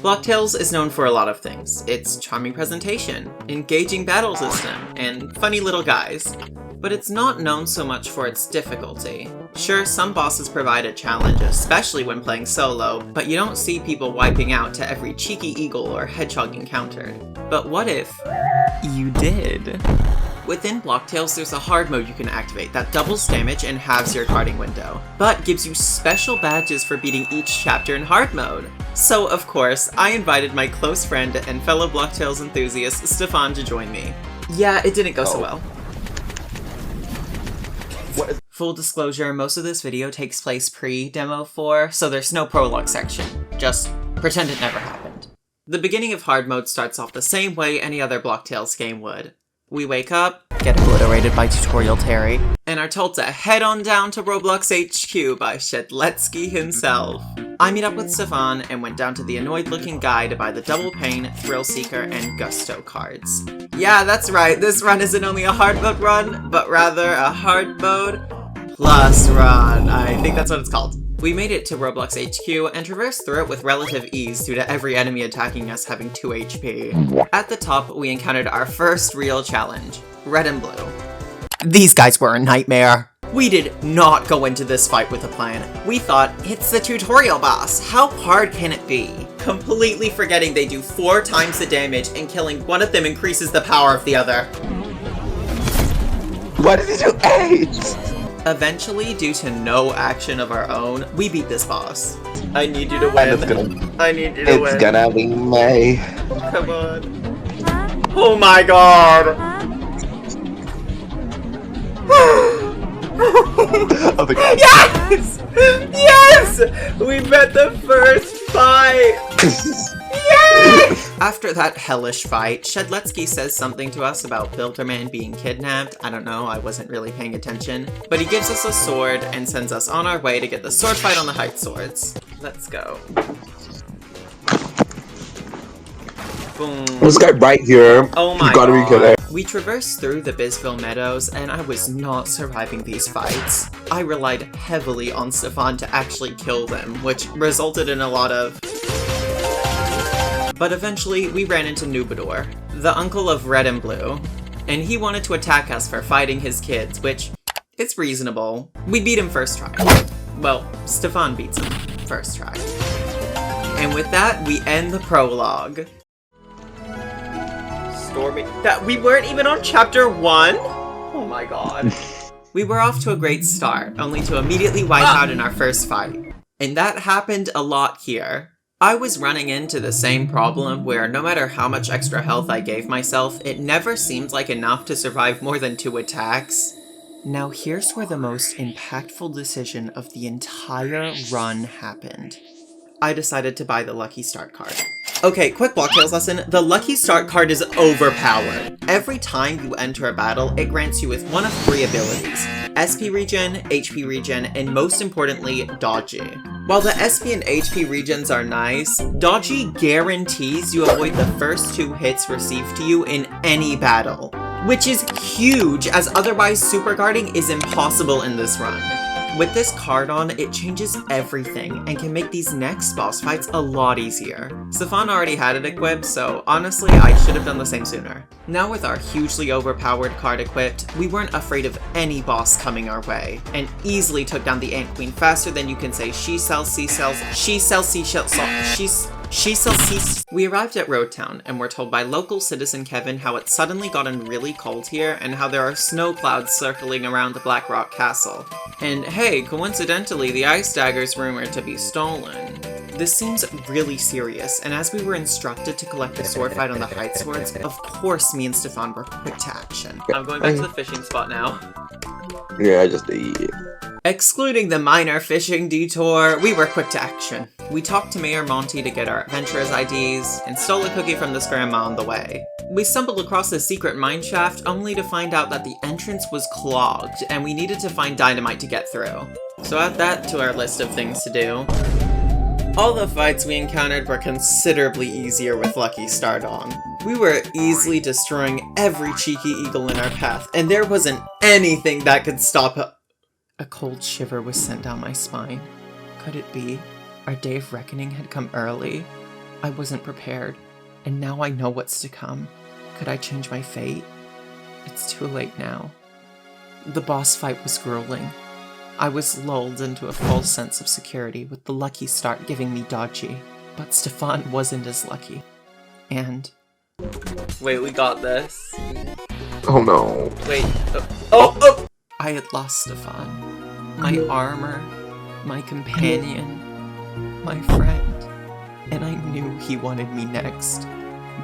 Blocktales is known for a lot of things. Its charming presentation, engaging battle system, and funny little guys. But it's not known so much for its difficulty. Sure, some bosses provide a challenge, especially when playing solo, but you don't see people wiping out to every cheeky eagle or hedgehog encountered. But what if you did? Within Blocktales, there's a hard mode you can activate that doubles damage and halves your carding window, but gives you special badges for beating each chapter in hard mode. So, of course, I invited my close friend and fellow Blocktales enthusiast, Stefan, to join me. Yeah, it didn't go so well. Full disclosure, most of this video takes place pre-Demo 4, so there's no prologue section. Just pretend it never happened. The beginning of hard mode starts off the same way any other Blocktales game would. We wake up, get obliterated by Tutorial Terry, and are told to head on down to Roblox HQ by Shedletsky himself. I meet up with Stefan and went down to the annoyed-looking guy to buy the Double Pain, Thrill Seeker, and Gusto cards. Yeah, that's right, this run isn't only a hard mode run, but rather a hard mode plus run. I think that's what it's called. We made it to Roblox HQ and traversed through it with relative ease due to every enemy attacking us having 2 HP. At the top, we encountered our first real challenge, Red and Blue. These guys were a nightmare. We did not go into this fight with a plan. We thought, it's the tutorial boss, how hard can it be? Completely forgetting they do 4 times the damage and killing one of them increases the power of the other. Why did he do 8? Eventually, due to no action of our own, we beat this boss. I need you to win. I need you to win. It's gonna be May. Come on. Oh my god! Oh my god. Yes! Yes! We met the first fight! Yes! After that hellish fight, Shedletsky says something to us about Filterman being kidnapped. I don't know, I wasn't really paying attention. But he gives us a sword and sends us on our way to get the sword fight on the height swords. Let's go. Boom. This guy right here. Oh my gotta god. be kidding. We traversed through the Bisville Meadows, and I was not surviving these fights. I relied heavily on Stefan to actually kill them, which resulted in a lot of... But eventually, we ran into Nubador, the uncle of Red and Blue, and he wanted to attack us for fighting his kids, which, it's reasonable. We beat him first try. Well, Stefan beats him first try. And with that, we end the prologue. That we weren't even on chapter 1? Oh my god. We were off to a great start, only to immediately wipe out in our first fight. And that happened a lot here. I was running into the same problem where no matter how much extra health I gave myself, it never seemed like enough to survive more than 2 attacks. Now here's where the most impactful decision of the entire run happened. I decided to buy the Lucky Start card. Okay, quick Blocktales lesson. The Lucky Start card is overpowered. Every time you enter a battle, it grants you with one of 3 abilities. SP regen, HP regen, and most importantly, Dodgy. While the SP and HP regens are nice, Dodgy guarantees you avoid the first 2 hits received to you in any battle. Which is huge, as otherwise super guarding is impossible in this run. With this card on, it changes everything and can make these next boss fights a lot easier. Stefan already had it equipped, so honestly, I should have done the same sooner. Now with our hugely overpowered card equipped, we weren't afraid of any boss coming our way, and easily took down the Ant Queen faster than you can say she sells seashells, she sells seashells, We arrived at Road Town and were told by local citizen Kevin how it's suddenly gotten really cold here and how there are snow clouds circling around the Black Rock Castle. And hey, coincidentally, the ice dagger's rumored to be stolen. This seems really serious, and as we were instructed to collect the sword fight on the height swords, of course me and Stefan were quick to action. I'm going back to the fishing spot now. Yeah, I just did. Excluding the minor fishing detour, we were quick to action. We talked to Mayor Monty to get our adventurers' IDs, and stole a cookie from this grandma on the way. We stumbled across a secret mine shaft only to find out that the entrance was clogged, and we needed to find dynamite to get through. So add that to our list of things to do. All the fights we encountered were considerably easier with Lucky Start on. We were easily destroying every cheeky eagle in our path, and there wasn't anything that could stop it. A cold shiver was sent down my spine. Could it be? Our day of reckoning had come early. I wasn't prepared, and now I know what's to come. Could I change my fate? It's too late now. The boss fight was grueling. I was lulled into a false sense of security with the lucky start giving me dodgy, but Stefan wasn't as lucky. And... Wait, we got this. Oh no. Wait, oh! I had lost Stefan. My armor, my companion, my friend. And I knew he wanted me next.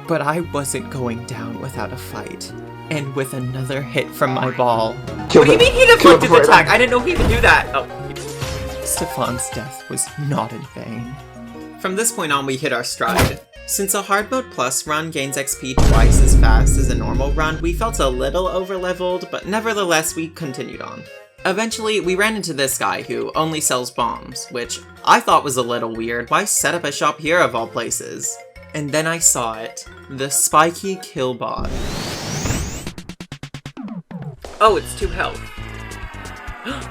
But I wasn't going down without a fight. And with another hit from my ball. What do you mean he deflected the attack? I didn't know he could do that! Oh. Stefan's death was not in vain. From this point on, we hit our stride. Since a hard mode plus run gains XP twice as fast as a normal run, we felt a little over-leveled, but nevertheless, we continued on. Eventually, we ran into this guy who only sells bombs, which I thought was a little weird. Why set up a shop here of all places? And then I saw it. The spiky killbot. Oh, it's 2 health.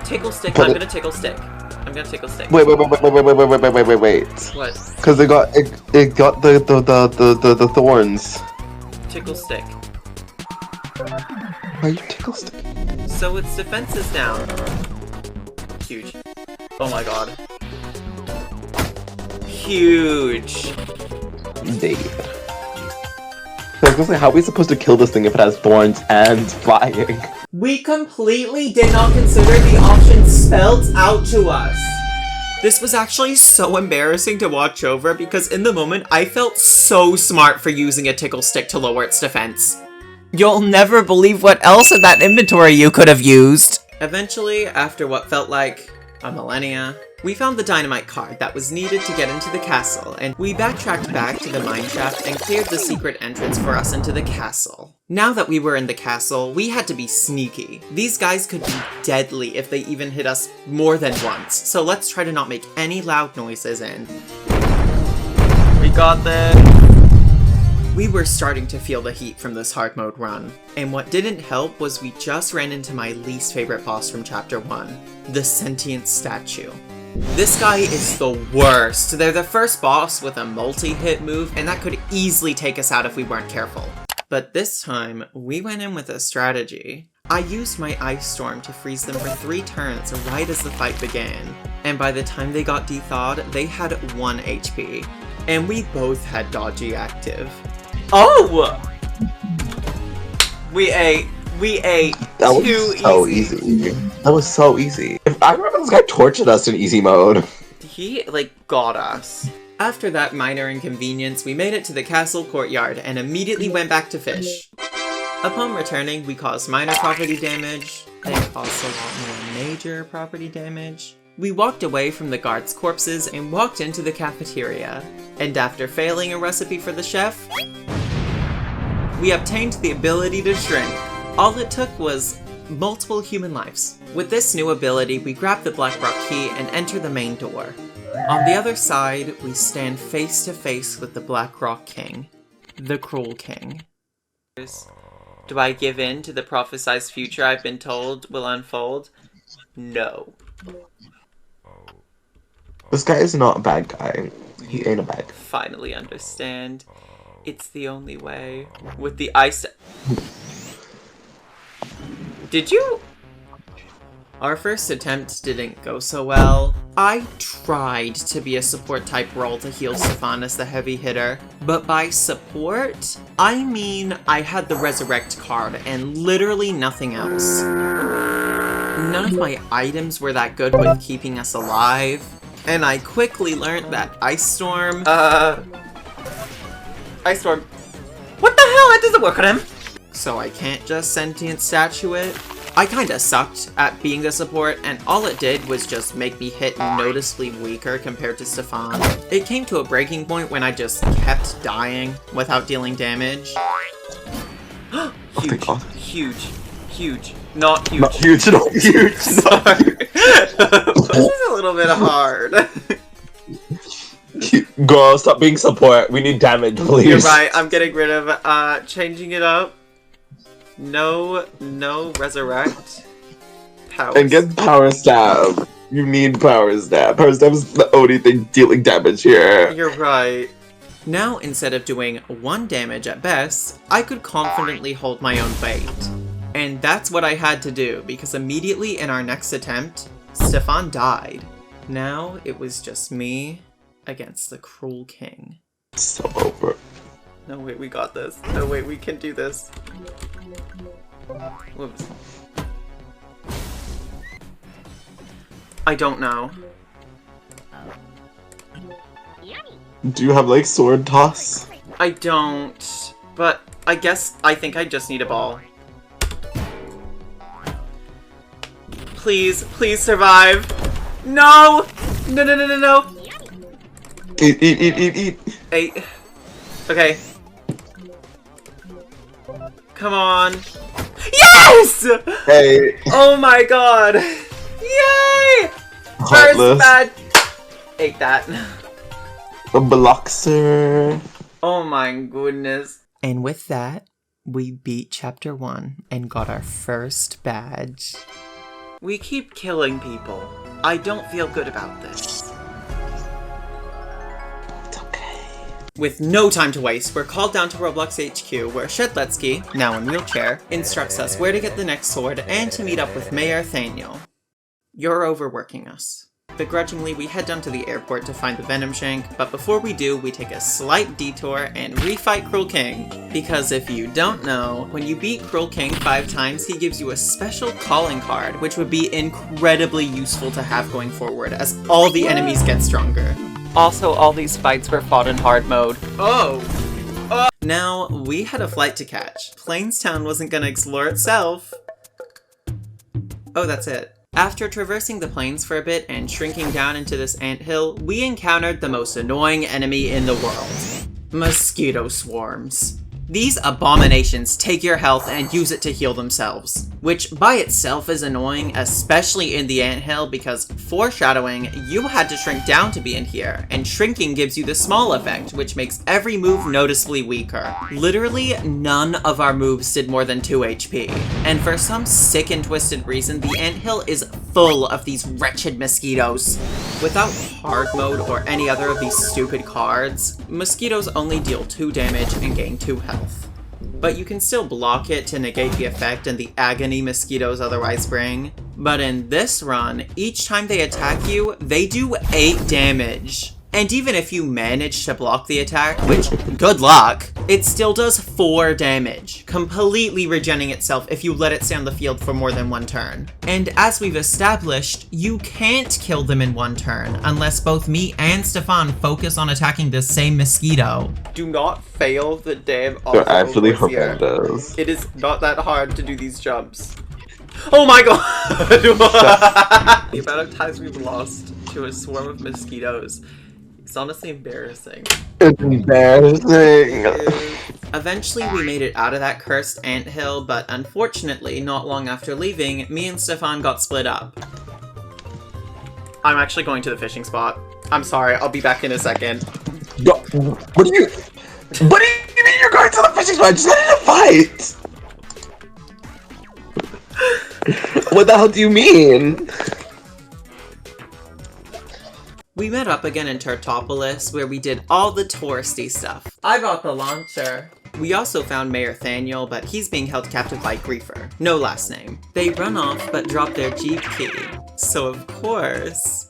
Tickle stick, I'm gonna tickle stick. I'm gonna tickle stick. Wait. What? Because it got the thorns. Tickle stick. Why you tickle stick? So its defense is down. Huge. Oh my god. Huge. Indeed. So I was gonna say, how are we supposed to kill this thing if it has thorns and flying? We completely did not consider the option spelled out to us. This was actually so embarrassing to watch over because in the moment I felt so smart for using a tickle stick to lower its defense. You'll never believe what else in that inventory you could have used. Eventually, after what felt like a millennia, we found the dynamite card that was needed to get into the castle, and we backtracked back to the mineshaft and cleared the secret entrance for us into the castle. Now that we were in the castle, we had to be sneaky. These guys could be deadly if they even hit us more than once, so let's try to not make any loud noises and... We got this! We were starting to feel the heat from this hard mode run, and what didn't help was we just ran into my least favorite boss from Chapter 1, the sentient statue. This guy is the worst. They're the first boss with a multi-hit move, and that could easily take us out if we weren't careful. But this time, we went in with a strategy. I used my Ice Storm to freeze them for 3 turns right as the fight began, and by the time they got de-thawed, they had 1 HP. And we both had dodgy active. Oh! We ate. That was so easy. That was so easy. I remember this guy tortured us in easy mode. He, got us. After that minor inconvenience, we made it to the castle courtyard and immediately went back to fish. Upon returning, we caused minor property damage, then caused a lot more major property damage. We walked away from the guards' corpses and walked into the cafeteria. And after failing a recipe for the chef, we obtained the ability to shrink. All it took was multiple human lives. With this new ability, we grab the Black Rock key and enter the main door. On the other side, we stand face to face with the Black Rock King, the Cruel King. Do I give in to the prophesized future I've been told will unfold? No. This guy is not a bad guy. He ain't a bad guy. Finally understand. It's the only way. With the ice... Did you? Our first attempt didn't go so well. I tried to be a support type role to heal Stefan as the heavy hitter, but by support, I mean I had the resurrect card and literally nothing else. None of my items were that good with keeping us alive, and I quickly learned that Ice Storm, Ice Storm, what the hell? It doesn't work on him! So I can't just sentient statue it. I kinda sucked at being the support, and all it did was just make me hit noticeably weaker compared to Stefan. It came to a breaking point when I just kept dying without dealing damage. Huge, huge, huge, not huge. Not huge, not huge, not huge. This is a little bit hard. Girl, stop being support. We need damage, please. You're right, I'm getting rid of, changing it up. No resurrect. Power. And get power stab. You need power stab. Power stab is the only thing dealing damage here. You're right. Now, instead of doing 1 damage at best, I could confidently hold my own weight. And that's what I had to do, because immediately in our next attempt, Stefan died. Now, it was just me against the cruel king. So over. No, wait, we got this. No, wait, we can do this. Whoops. I don't know. Do you have, like, sword toss? I don't, but I think I just need a ball. Please, please survive. No! No, no, no, no, no. Eat. 8. Okay. Come on. Yes! Hey. Oh my god. Yay! Heartless. First bad. Ate that. A blockser. Oh my goodness. And with that, we beat chapter 1 and got our first badge. We keep killing people. I don't feel good about this. It's okay. With no time to waste, we're called down to Roblox HQ, where Shedletsky, now in wheelchair, instructs us where to get the next sword and to meet up with Mayor Thaniel. You're overworking us. Begrudgingly, we head down to the airport to find the Venom Shank, but before we do, we take a slight detour and refight Cruel King. Because if you don't know, when you beat Cruel King 5 times, he gives you a special calling card, which would be incredibly useful to have going forward, as all the enemies get stronger. Also, all these fights were fought in hard mode. Oh! Now, we had a flight to catch. Plainstown wasn't gonna explore itself. Oh, that's it. After traversing the plains for a bit and shrinking down into this anthill, we encountered the most annoying enemy in the world. Mosquito swarms. These abominations take your health and use it to heal themselves, which by itself is annoying, especially in the anthill because, foreshadowing, you had to shrink down to be in here, and shrinking gives you the small effect, which makes every move noticeably weaker. Literally, none of our moves did more than 2 HP, and for some sick and twisted reason, the anthill is full of these wretched mosquitoes. Without hard mode or any other of these stupid cards, mosquitoes only deal 2 damage and gain 2 health. But you can still block it to negate the effect and the agony mosquitoes otherwise bring. But in this run, each time they attack you, they do 8 damage. And even if you manage to block the attack, which, good luck, it still does 4 damage, completely regenning itself if you let it stay on the field for more than 1 turn. And as we've established, you can't kill them in 1 turn, unless both me and Stefan focus on attacking the same mosquito. Do not fail the damn They're actually horrendous. It is not that hard to do these jumps. Oh my god! The amount of times we've lost to a swarm of mosquitoes. It's honestly embarrassing. It's embarrassing. Eventually, we made it out of that cursed anthill, but unfortunately, not long after leaving, me and Stefan got split up. I'm actually going to the fishing spot. I'm sorry, I'll be back in a second. What do you mean you're going to the fishing spot? I just got in a fight! What the hell do you mean? We met up again in Tartopolis, where we did all the touristy stuff. I bought the launcher. We also found Mayor Thaniel, but he's being held captive by Griefer. No last name. They run off, but drop their Jeep key. So of course...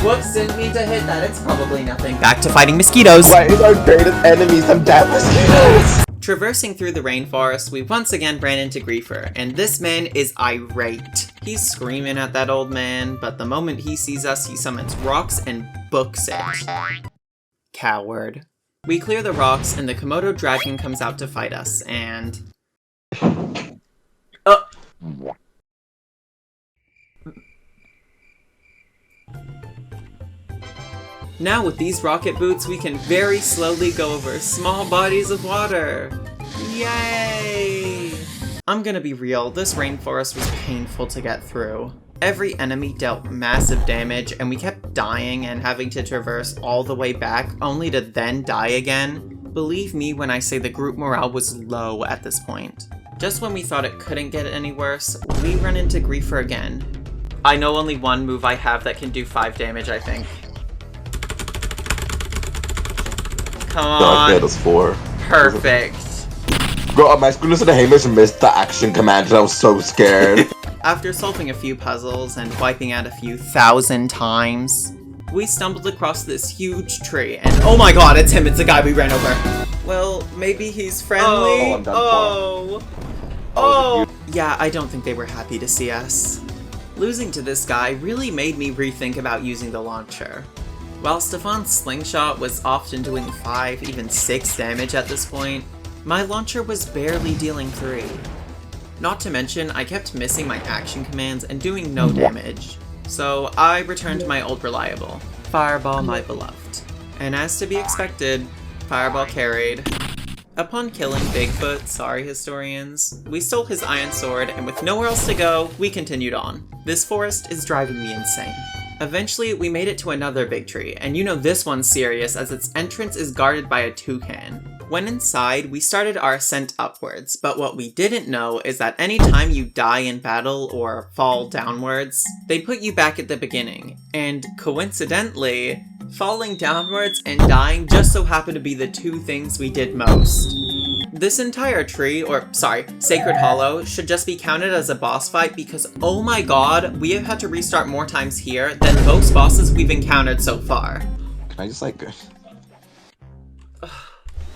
Whoops, didn't mean to hit that. It's probably nothing. Back to fighting mosquitoes! Why is our greatest enemy some dead mosquitoes? Traversing through the rainforest, we once again ran into Griefer, and this man is irate. He's screaming at that old man, but the moment he sees us, he summons rocks and books it. Coward. We clear the rocks, and the Komodo dragon comes out to fight us, and... Now with these rocket boots, we can very slowly go over small bodies of water. Yay! I'm gonna be real, this rainforest was painful to get through. Every enemy dealt massive damage, and we kept dying and having to traverse all the way back, only to then die again. Believe me when I say the group morale was low at this point. Just when we thought it couldn't get any worse, we run into Griefer again. I know only one move I have that can do 5 damage, I think. Come No, on. it was 4. Perfect. Bro, my screen listened to Hamish and missed the action command and I was so scared. After solving a few puzzles and wiping out a few 1,000 times, we stumbled across this huge tree, and oh my god, it's him, it's the guy we ran over. Well, maybe he's friendly? I'm done Oh. Yeah, I don't think they were happy to see us. Losing to this guy really made me rethink about using the launcher. While Stefan's slingshot was often doing 5, even 6 damage at this point, my launcher was barely dealing 3. Not to mention, I kept missing my action commands and doing no damage. So I returned to my old reliable, Fireball my beloved. And as to be expected, Fireball carried. Upon killing Bigfoot, sorry historians, we stole his iron sword, and with nowhere else to go, we continued on. This forest is driving me insane. Eventually, we made it to another big tree, and you know this one's serious as its entrance is guarded by a toucan. When inside, we started our ascent upwards, but what we didn't know is that any time you die in battle or fall downwards, they put you back at the beginning. And coincidentally, falling downwards and dying just so happened to be the 2 things we did most. This entire tree, or sorry, Sacred Hollow, should just be counted as a boss fight because oh my god, we have had to restart more times here than most bosses we've encountered so far. Can I just like...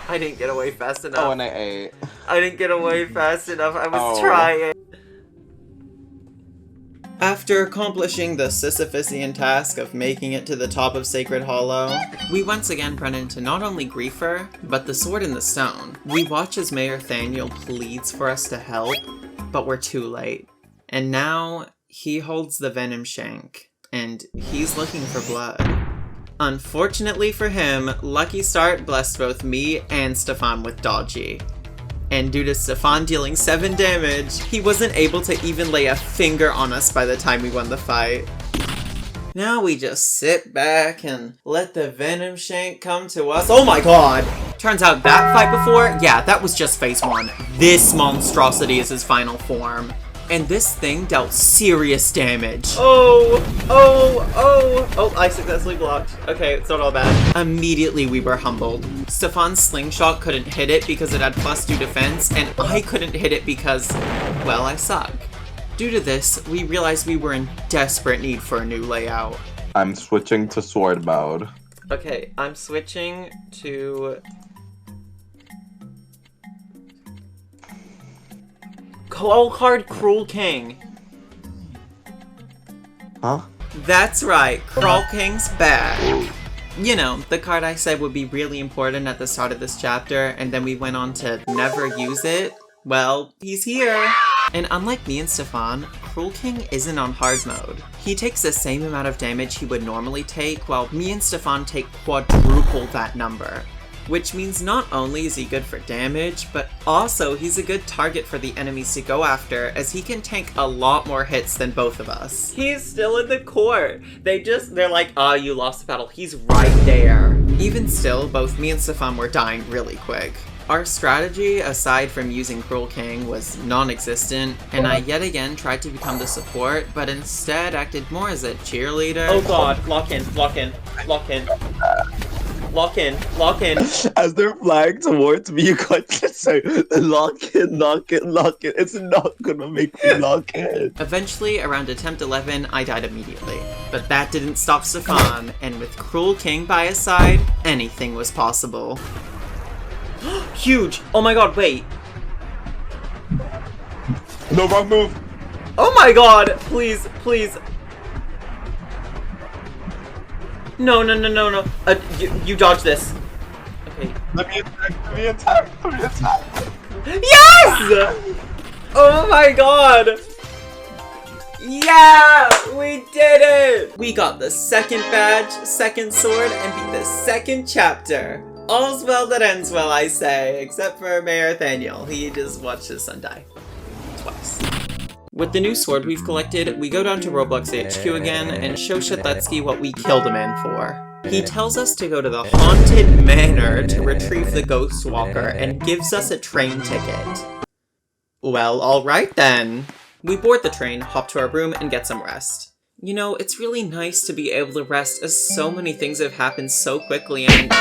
I didn't get away fast enough. Oh, and I ate. I didn't get away fast enough. I was trying. After accomplishing the Sisyphusian task of making it to the top of Sacred Hollow, we once again run into not only Griefer, but the Sword in the Stone. We watch as Mayor Thaniel pleads for us to help, but we're too late. And now, he holds the Venom Shank, and he's looking for blood. Unfortunately for him, Lucky Start blessed both me and Stefan with dodgy. And due to Stefan dealing 7 damage, he wasn't able to even lay a finger on us by the time we won the fight. Now we just sit back and let the Venom Shank come to us. Oh my god! Turns out that fight before, yeah, that was just phase 1. This monstrosity is his final form. And this thing dealt serious damage. Oh, I successfully blocked. Okay, it's not all bad. Immediately we were humbled. Stefan's slingshot couldn't hit it because it had +2 defense, and I couldn't hit it because, well, I suck. Due to this, we realized we were in desperate need for a new layout. I'm switching to sword mode. Okay, I'm switching to... Call card Cruel King. Huh? That's right, Crawl King's back. You know, the card I said would be really important at the start of this chapter, and then we went on to never use it. Well, he's here! And unlike me and Stefan, Cruel King isn't on hard mode. He takes the same amount of damage he would normally take, while me and Stefan take quadruple that number. Which means not only is he good for damage, but also he's a good target for the enemies to go after, as he can tank a lot more hits than both of us. He's still in the court. They're like, oh, you lost the battle. He's right there. Even still, both me and Stefan were dying really quick. Our strategy, aside from using Cruel King, was non-existent, and I yet again tried to become the support, but instead acted more as a cheerleader. Oh god, lock in, lock in, lock in. Lock in, lock in. As they're flying towards me, you can't just say, lock in, lock in, lock in. It's not gonna make me lock in. Eventually, around attempt 11, I died immediately. But that didn't stop Stefan, and with Cruel King by his side, anything was possible. Huge! Oh my god, wait. No, wrong move. Oh my god! Please, please. No, no, no, no, no. You dodge this. Okay. Let me attack, let me attack. Yes! Oh my god! Yeah! We did it! We got the second badge, second sword, and beat the second chapter. All's well that ends well, I say, except for Mayor Thaniel. He just watched his son die. Twice. With the new sword we've collected, we go down to Roblox HQ again and show Shatletsky what we killed a man for. He tells us to go to the Haunted Manor to retrieve the Ghost Walker and gives us a train ticket. Well, alright then. We board the train, hop to our room, and get some rest. You know, it's really nice to be able to rest as so many things have happened so quickly and—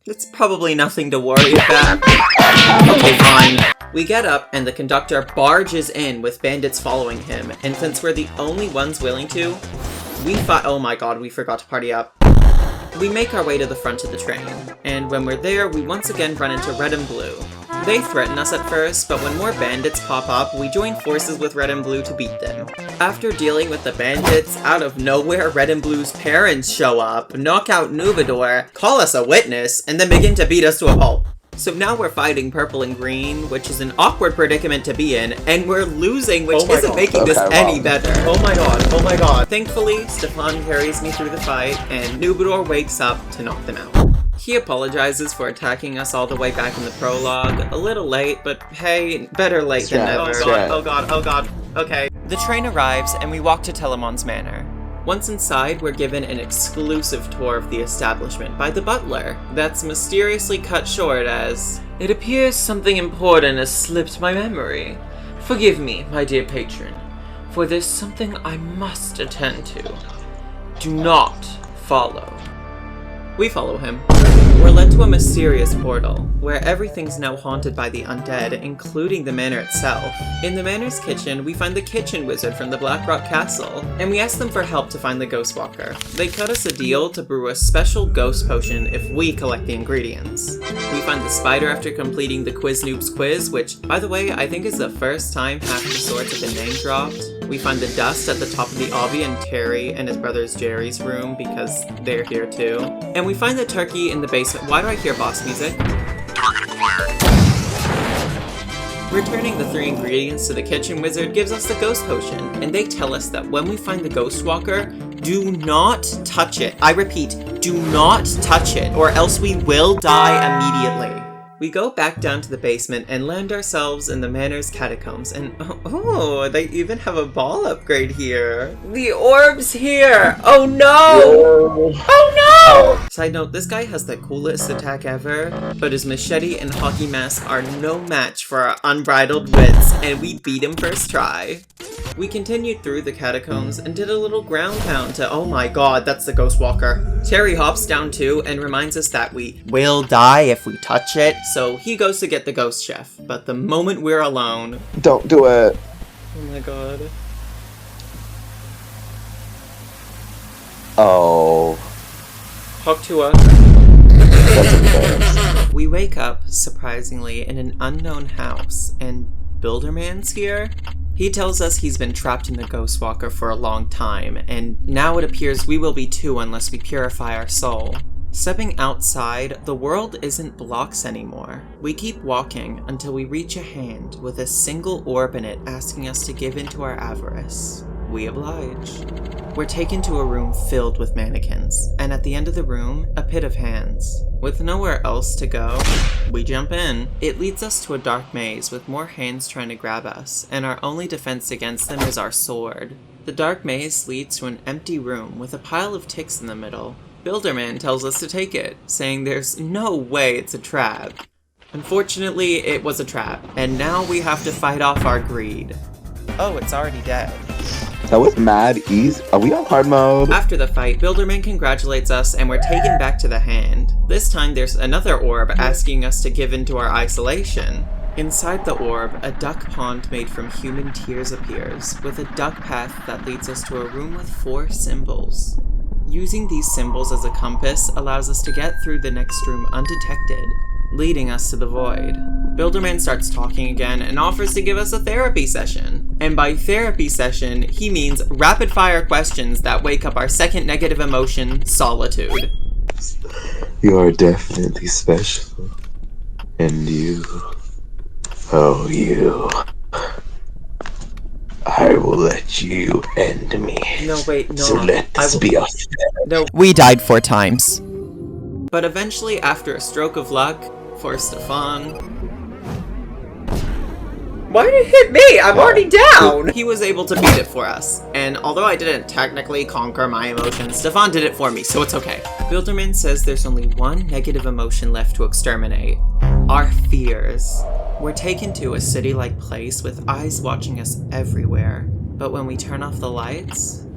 It's probably nothing to worry about. Okay, fine. We get up, and the conductor barges in with bandits following him, and since we're the only ones willing to, oh my god, we forgot to party up. We make our way to the front of the train, and when we're there, we once again run into Red and Blue. They threaten us at first, but when more bandits pop up, we join forces with Red and Blue to beat them. After dealing with the bandits, out of nowhere, Red and Blue's parents show up, knock out Nubador, call us a witness, and then begin to beat us to a pulp. So now we're fighting Purple and Green, which is an awkward predicament to be in, and we're losing, which isn't making this any better. Oh my god, oh my god. Thankfully, Stefan carries me through the fight, and Nubador wakes up to knock them out. He apologizes for attacking us all the way back in the prologue. A little late, but hey, better late than never. Oh god, oh god, oh god. Okay. The train arrives, and we walk to Telemon's manor. Once inside, we're given an exclusive tour of the establishment by the butler that's mysteriously cut short as, "It appears something important has slipped my memory. Forgive me, my dear patron, for there's something I must attend to. Do not follow." We follow him. We're led to a mysterious portal, where everything's now haunted by the undead, including the manor itself. In the manor's kitchen, we find the kitchen wizard from the Blackrock Castle, and we ask them for help to find the Ghostwalker. They cut us a deal to brew a special ghost potion if we collect the ingredients. We find the spider after completing the Quiz Noob's quiz, which, by the way, I think is the first time half the swords have been name dropped. We find the dust at the top of the obby in Terry and his brother's Jerry's room because they're here too. And we find the turkey in the basement. Why do I hear boss music? Target acquired. Returning the 3 ingredients to the kitchen wizard gives us the ghost potion, and they tell us that when we find the Ghostwalker, do not touch it. I repeat, do not touch it, or else we will die immediately. We go back down to the basement and land ourselves in the manor's catacombs, and oh, they even have a ball upgrade here. The orb's here! Oh no! Oh no! Side note, this guy has the coolest attack ever, but his machete and hockey mask are no match for our unbridled wits, and we beat him first try. We continued through the catacombs and did a little ground pound to, oh my god, that's the Ghostwalker. Terry hops down too and reminds us that we will die if we touch it, so he goes to get the ghost chef. But the moment we're alone... Don't do it. Oh my god. Oh. Talk to us. That's embarrassing. We wake up, surprisingly, in an unknown house, and Builderman's here? He tells us he's been trapped in the Ghostwalker for a long time, and now it appears we will be too unless we purify our soul. Stepping outside, the world isn't blocks anymore. We keep walking until we reach a hand with a single orb in it asking us to give in to our avarice. We oblige. We're taken to a room filled with mannequins, and at the end of the room, a pit of hands. With nowhere else to go, we jump in. It leads us to a dark maze with more hands trying to grab us, and our only defense against them is our sword. The dark maze leads to an empty room with a pile of ticks in the middle. Builderman tells us to take it, saying there's no way it's a trap. Unfortunately, it was a trap, and now we have to fight off our greed. Oh, it's already dead. That was mad easy. Are we on hard mode? After the fight, Builderman congratulates us and we're taken back to the hand. This time there's another orb asking us to give in to our isolation. Inside the orb, a duck pond made from human tears appears, with a duck path that leads us to a room with 4 symbols. Using these symbols as a compass allows us to get through the next room undetected, leading us to the void. Builderman starts talking again and offers to give us a therapy session. And by therapy session, he means rapid-fire questions that wake up our second negative emotion, solitude. You are definitely special. And you... Oh, you... I will let you end me. No, wait, no. So let this be our No. We died 4 times. But eventually, after a stroke of luck, for Stefan... Why did it hit me? I'm already down! He was able to beat it for us. And although I didn't technically conquer my emotions, Stefan did it for me, so it's okay. Builderman says there's only one negative emotion left to exterminate. Our fears. We're taken to a city-like place with eyes watching us everywhere. But when we turn off the lights,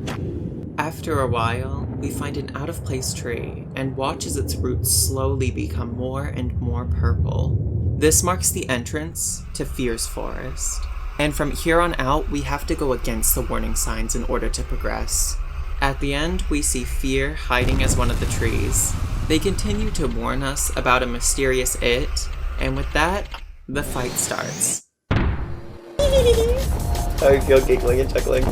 after a while, we find an out-of-place tree and watch as its roots slowly become more and more purple. This marks the entrance to Fear's Forest. And from here on out, we have to go against the warning signs in order to progress. At the end, we see Fear hiding as one of the trees. They continue to warn us about a mysterious it, and with that, the fight starts. I feel giggling and chuckling.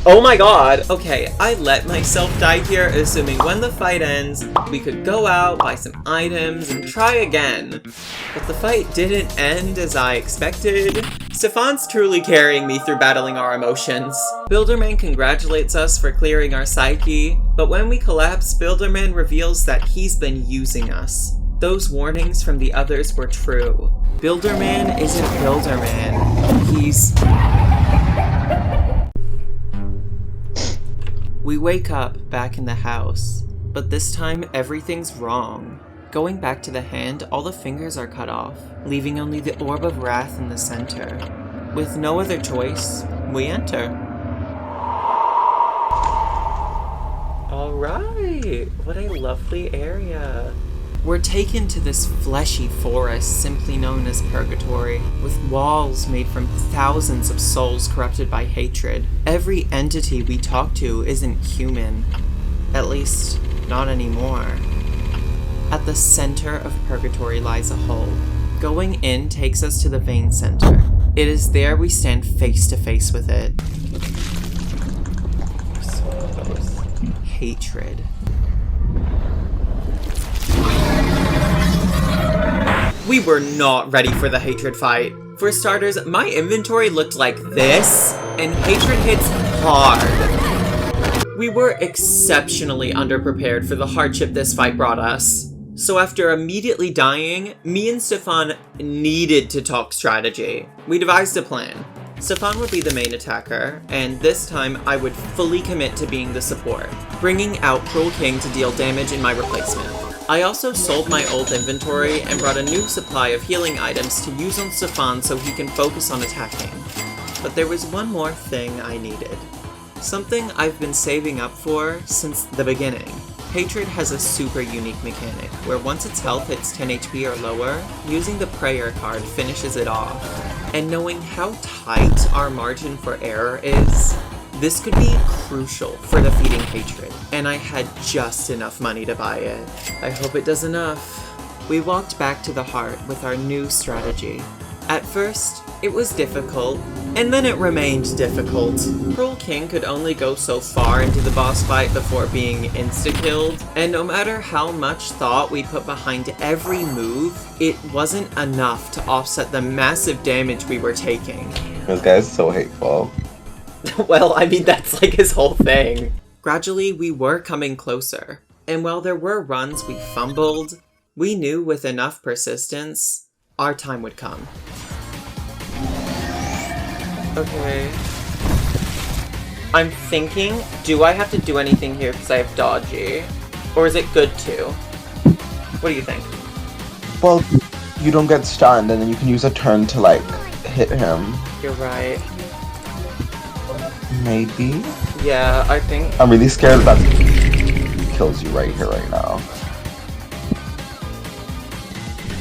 Oh my god! Okay, I let myself die here, assuming when the fight ends, we could go out, buy some items, and try again. But the fight didn't end as I expected. Stefan's truly carrying me through battling our emotions. Builderman congratulates us for clearing our psyche, but when we collapse, Builderman reveals that he's been using us. Those warnings from the others were true. Builderman isn't Builderman. He's... We wake up back in the house, but this time everything's wrong. Going back to the hand, all the fingers are cut off, leaving only the orb of wrath in the center. With no other choice, we enter. Alright, what a lovely area. We're taken to this fleshy forest simply known as Purgatory, with walls made from thousands of souls corrupted by hatred. Every entity we talk to isn't human. At least, not anymore. At the center of Purgatory lies a hole. Going in takes us to the vein center. It is there we stand face to face with it. So close. Hatred. We were not ready for the hatred fight. For starters, my inventory looked like this, and hatred hits hard. We were exceptionally underprepared for the hardship this fight brought us. So after immediately dying, me and Stefan needed to talk strategy. We devised a plan. Stefan would be the main attacker, and this time I would fully commit to being the support, bringing out Cruel King to deal damage in my replacement. I also sold my old inventory and brought a new supply of healing items to use on Stefan so he can focus on attacking. But there was one more thing I needed. Something I've been saving up for since the beginning. Hatred has a super unique mechanic, where once its health hits 10 HP or lower, using the prayer card finishes it off. And knowing how tight our margin for error is, this could be crucial for defeating hatred, and I had just enough money to buy it. I hope it does enough. We walked back to the heart with our new strategy. At first, it was difficult, and then it remained difficult. Cruel King could only go so far into the boss fight before being insta-killed, and no matter how much thought we put behind every move, it wasn't enough to offset the massive damage we were taking. This guy's so hateful. Well, I mean, that's like his whole thing. Gradually, we were coming closer, and while there were runs we fumbled, we knew with enough persistence, our time would come. Okay. I'm thinking, do I have to do anything here because I have dodgy? Or is it good to? What do you think? Well, you don't get stunned, and then you can use a turn to, like, hit him. You're right. Maybe? Yeah, I think... I'm really scared that kills you right here, right now.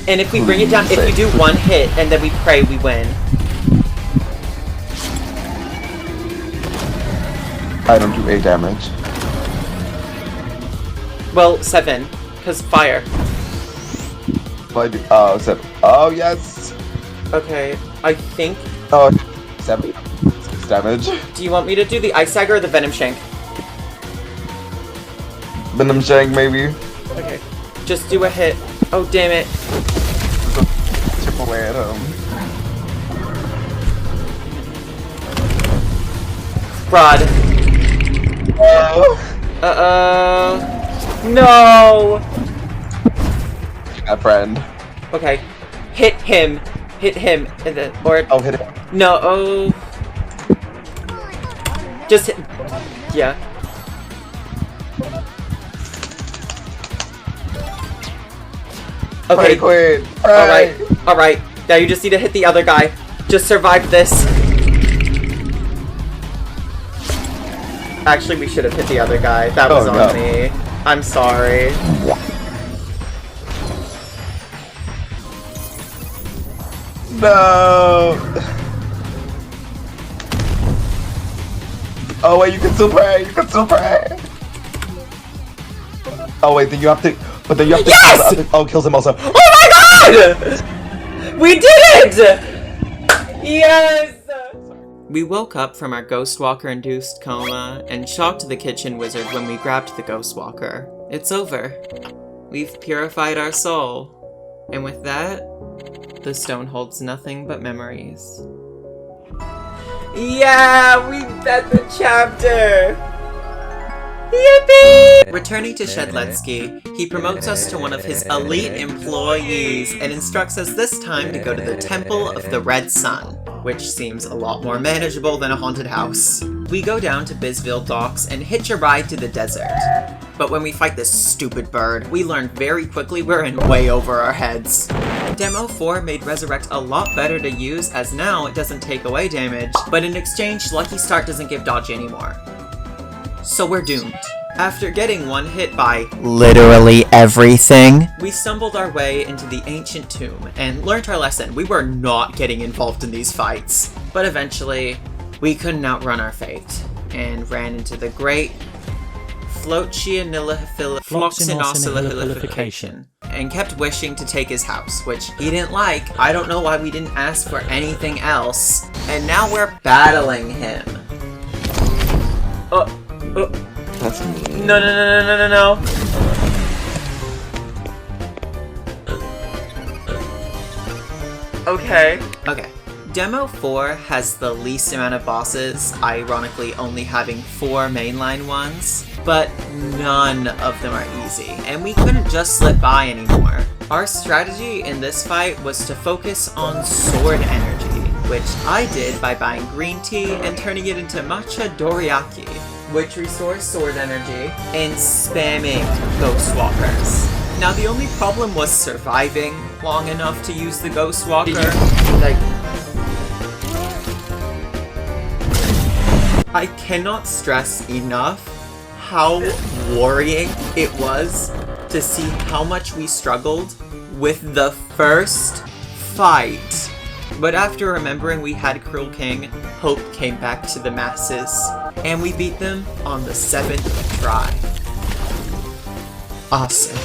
And if we bring it down, if we do one hit and then we pray, we win. I don't do 8 damage. Well, 7, because fire. Well, I do, oh, 7. Oh, yes! Okay, I think... Oh, 7. 6 damage. Do you want me to do the Ice Dagger or the Venom Shank? Venom Shank, maybe. Okay, just do a hit. Oh, damn it. Chip away at him. Rod. Uh-oh. No! A friend. Okay. Hit him. Hit him. And then, or... Oh, hit him. No, oh... Just hit... Yeah. Okay. Queen. Alright. Alright. Now you just need to hit the other guy. Just survive this. Actually, we should have hit the other guy. That was on me. I'm sorry. No! Oh wait, you can still pray! You can still pray! Oh wait, then you have to... But then you have to... Yes! Oh, kills him also. Oh my god! We did it! Yes! We woke up from our Ghostwalker-induced coma and shocked the kitchen wizard when we grabbed the Ghostwalker. It's over. We've purified our soul. And with that, the stone holds nothing but memories. Yeah! We bet the chapter! Yippee! Returning to Shedletsky, he promotes us to one of his elite employees and instructs us this time to go to the Temple of the Red Sun, which seems a lot more manageable than a haunted house. We go down to Bisville Docks and hitch a ride to the desert. But when we fight this stupid bird, we learn very quickly we're in way over our heads. Demo 4 made Resurrect a lot better to use, as now it doesn't take away damage, but in exchange, Lucky Start doesn't give dodge anymore. So we're doomed. After getting one hit by literally everything, we stumbled our way into the ancient tomb and learned our lesson. We were not getting involved in these fights. But eventually, we couldn't outrun our fate and ran into the great Floxinosililification and kept wishing to take his house, which he didn't like. I don't know why we didn't ask for anything else. And now we're battling him. That's mean. No. Okay. Demo 4 has the least amount of bosses, ironically only having 4 mainline ones, but none of them are easy, and we couldn't just slip by anymore. Our strategy in this fight was to focus on sword energy, which I did by buying green tea and turning it into matcha dorayaki, which restores sword energy, and spamming Ghostwalkers. Now the only problem was surviving long enough to use the Ghostwalker. I cannot stress enough how worrying it was to see how much we struggled with the first fight. But after remembering we had Cruel King, hope came back to the masses, and we beat them on the 7th try. Awesome.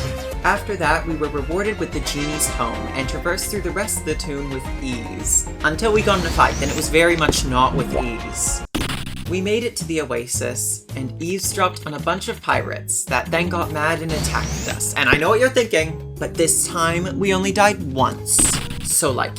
After that, we were rewarded with the Genie's Home and traversed through the rest of the tomb with ease. Until we got in a fight, then it was very much not with ease. We made it to the Oasis, and eavesdropped on a bunch of pirates that then got mad and attacked us. And I know what you're thinking, but this time we only died once. So like...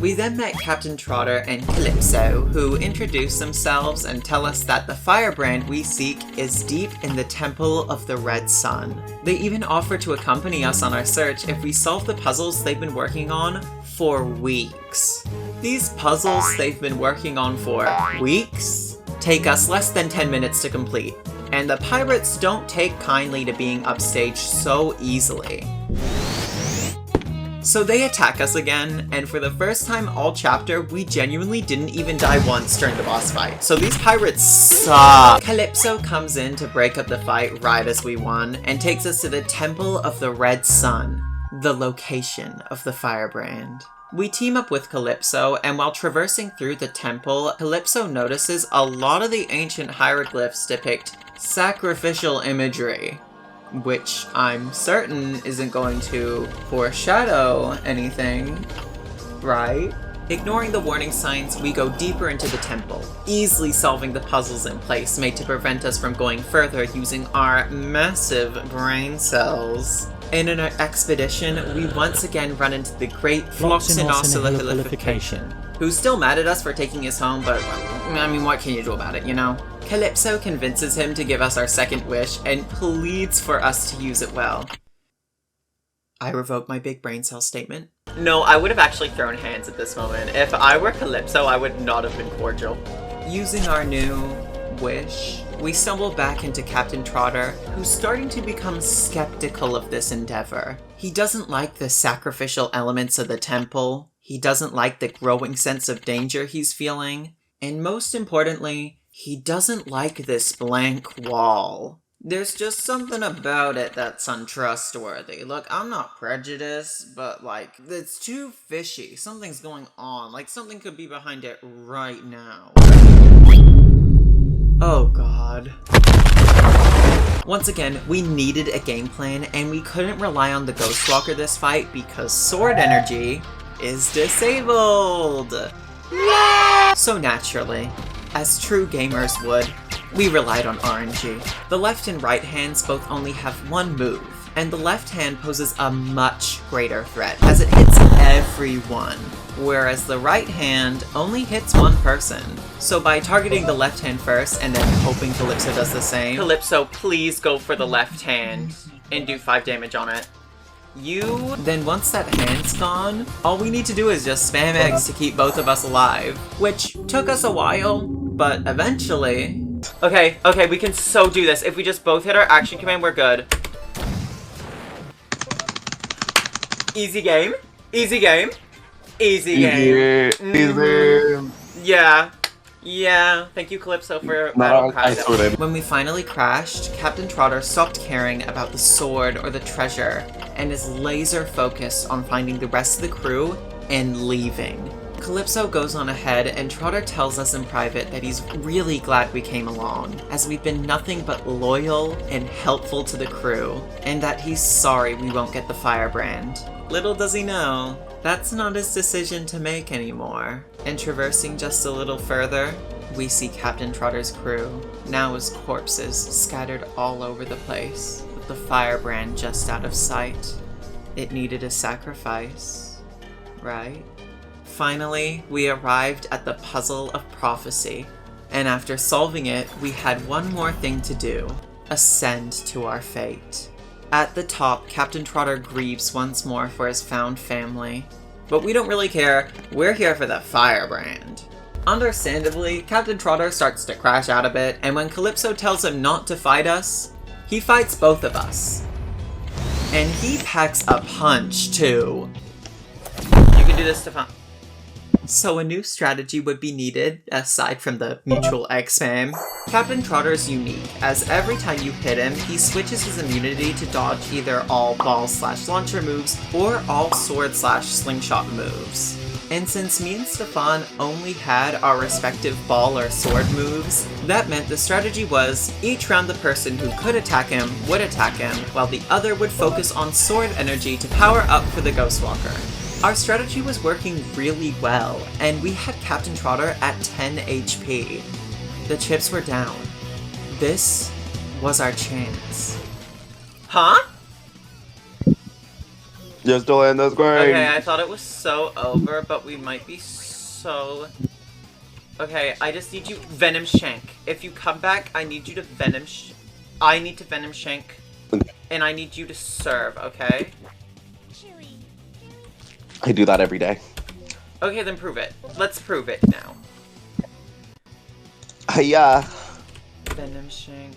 We then met Captain Trotter and Calypso, who introduce themselves and tell us that the firebrand we seek is deep in the Temple of the Red Sun. They even offer to accompany us on our search if we solve the puzzles they've been working on for weeks. These puzzles they've been working on for weeks take us less than 10 minutes to complete, and the pirates don't take kindly to being upstaged so easily. So they attack us again, and for the first time all chapter, we genuinely didn't even die once during the boss fight. So these pirates suck! Calypso comes in to break up the fight right as we won, and takes us to the Temple of the Red Sun, the location of the firebrand. We team up with Calypso, and while traversing through the temple, Calypso notices a lot of the ancient hieroglyphs depict sacrificial imagery, which I'm certain isn't going to foreshadow anything, right? Ignoring the warning signs, we go deeper into the temple, easily solving the puzzles in place made to prevent us from going further using our massive brain cells. And in our expedition, we once again run into the great Floxinosililification, who's still mad at us for taking his home, but I mean, what can you do about it, you know? Calypso convinces him to give us our second wish and pleads for us to use it well. I revoke my big brain cell statement. No, I would have actually thrown hands at this moment. If I were Calypso, I would not have been cordial. Using our new wish, we stumble back into Captain Trotter, who's starting to become skeptical of this endeavor. He doesn't like the sacrificial elements of the temple, he doesn't like the growing sense of danger he's feeling, and most importantly, He doesn't like this blank wall. There's just something about it that's untrustworthy. Look, I'm not prejudiced, but like, it's too fishy. Something's going on. Like, something could be behind it right now. Oh god. Once again, we needed a game plan, and we couldn't rely on the Ghostwalker this fight because sword energy is disabled! Yeah! So naturally, as true gamers would, we relied on RNG. The left and right hands both only have one move, and the left hand poses a much greater threat as it hits everyone, whereas the right hand only hits one person. So by targeting the left hand first and then hoping Calypso does the same, Calypso, please go for the left hand and do 5 damage on it. Then once that hand's gone, all we need to do is just spam eggs to keep both of us alive, which took us a while, but eventually... Okay, we can so do this. If we just both hit our action command, we're good. Easy game. Easy game. Easy game. Yeah. Thank you, Calypso, for battle cry. When we finally crashed, Captain Trotter stopped caring about the sword or the treasure and is laser focused on finding the rest of the crew and leaving. Calypso goes on ahead, and Trotter tells us in private that he's really glad we came along, as we've been nothing but loyal and helpful to the crew, and that he's sorry we won't get the firebrand. Little does he know, that's not his decision to make anymore. And traversing just a little further, we see Captain Trotter's crew, now as corpses scattered all over the place, with the firebrand just out of sight. It needed a sacrifice, right? Finally, we arrived at the Puzzle of Prophecy, and after solving it, we had one more thing to do: ascend to our fate. At the top, Captain Trotter grieves once more for his found family, but we don't really care, we're here for the firebrand. Understandably, Captain Trotter starts to crash out a bit, and when Calypso tells him not to fight us, he fights both of us. And he packs a punch, too. You can do this to fun. So a new strategy would be needed, aside from the mutual egg spam. Captain Trotter's unique, as every time you hit him, he switches his immunity to dodge either all ball/launcher moves or all sword/slingshot moves. And since me and Stefan only had our respective ball or sword moves, that meant the strategy was, each round the person who could attack him would attack him, while the other would focus on sword energy to power up for the Ghostwalker. Our strategy was working really well, and we had Captain Trotter at 10 HP. The chips were down. This was our chance. Huh? You're still in this grade. Okay, I thought it was so over, but we might be so... Okay, I just need you... Venom Shank. If you come back, I need you to Venom I need to Venom Shank, and I need you to serve, okay? I do that every day. Okay, then prove it. Let's prove it now. Yeah. Venom Shank.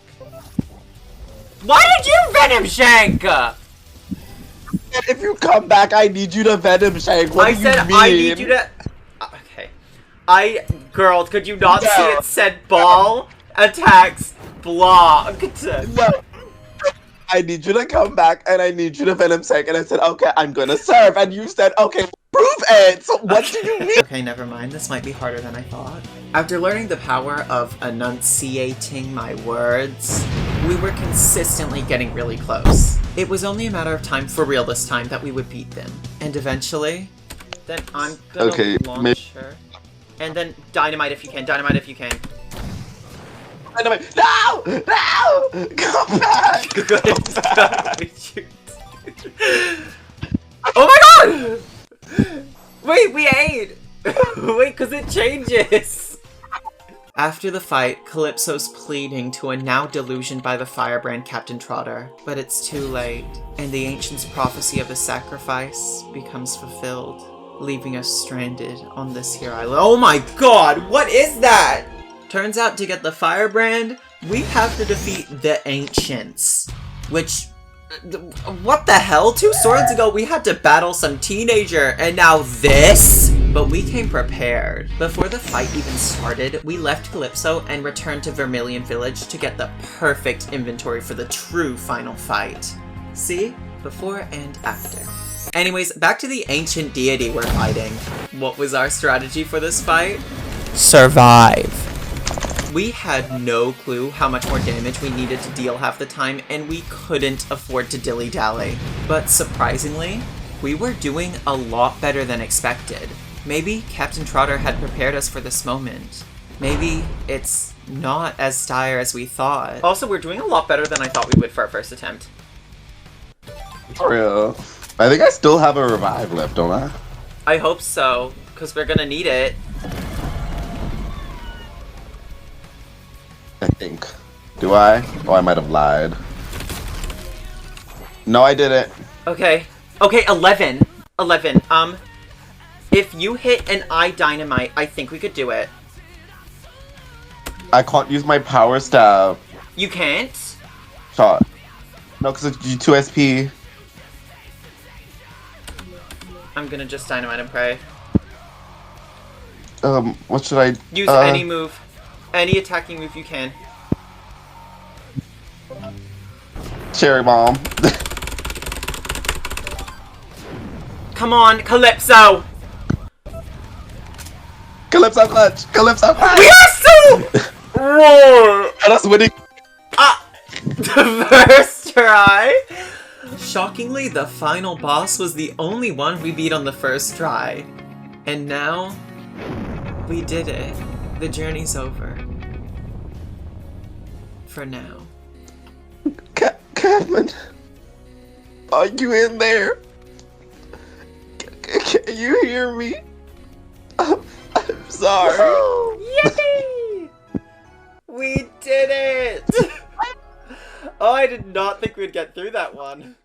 Why did you Venom Shank? If you come back, I need you to Venom Shank. What do you mean? I need you to... Okay. Girl, could you not see it said ball attacks blocked? No. I need you to come back, and I need you to Venom Shank. And I said, okay, I'm gonna serve. And you said, okay, prove it. So what do you mean? Okay, never mind. This might be harder than I thought. After learning the power of enunciating my words, we were consistently getting really close. It was only a matter of time for real this time that we would beat them. And eventually, then I'm gonna launch her. And then dynamite if you can. Dynamite if you can. Dynamite. No! No! Come back! Come back! Oh my god! Wait, we ate! Wait, because it changes! After the fight, Calypso's pleading to a now delusioned by the firebrand Captain Trotter, but it's too late, and the ancient's prophecy of a sacrifice becomes fulfilled, leaving us stranded on this here island. Oh my god, what is that? Turns out to get the firebrand, we have to defeat the ancients, which... What the hell? 2 swords ago we had to battle some teenager, and now this? But we came prepared. Before the fight even started, we left Calypso and returned to Vermilion Village to get the perfect inventory for the true final fight. See? Before and after. Anyways, back to the ancient deity we're fighting. What was our strategy for this fight? Survive. We had no clue how much more damage we needed to deal half the time, and we couldn't afford to dilly-dally. But surprisingly, we were doing a lot better than expected. Maybe Captain Trotter had prepared us for this moment. Maybe it's not as dire as we thought. Also, we're doing a lot better than I thought we would for our first attempt. For real. I think I still have a revive left, don't I? I hope so, because we're gonna need it. I think. Do I? Oh, I might have lied. No, I didn't. Okay. Okay, 11. 11. If you hit an eye dynamite, I think we could do it. I can't use my power staff. You can't? Shot. No, because it's G2 SP. I'm gonna just dynamite and pray. What should I... Use any move. Any attacking move you can. Cherry Bomb. Come on, Calypso! Calypso clutch! Calypso clutch! We are so... Roar! And us winning. The first try? Shockingly, the final boss was the only one we beat on the first try. And now, we did it. The journey's over. For now. Catman, are you in there? Can you hear me? I'm sorry. Yay! We did it! Oh, I did not think we'd get through that one.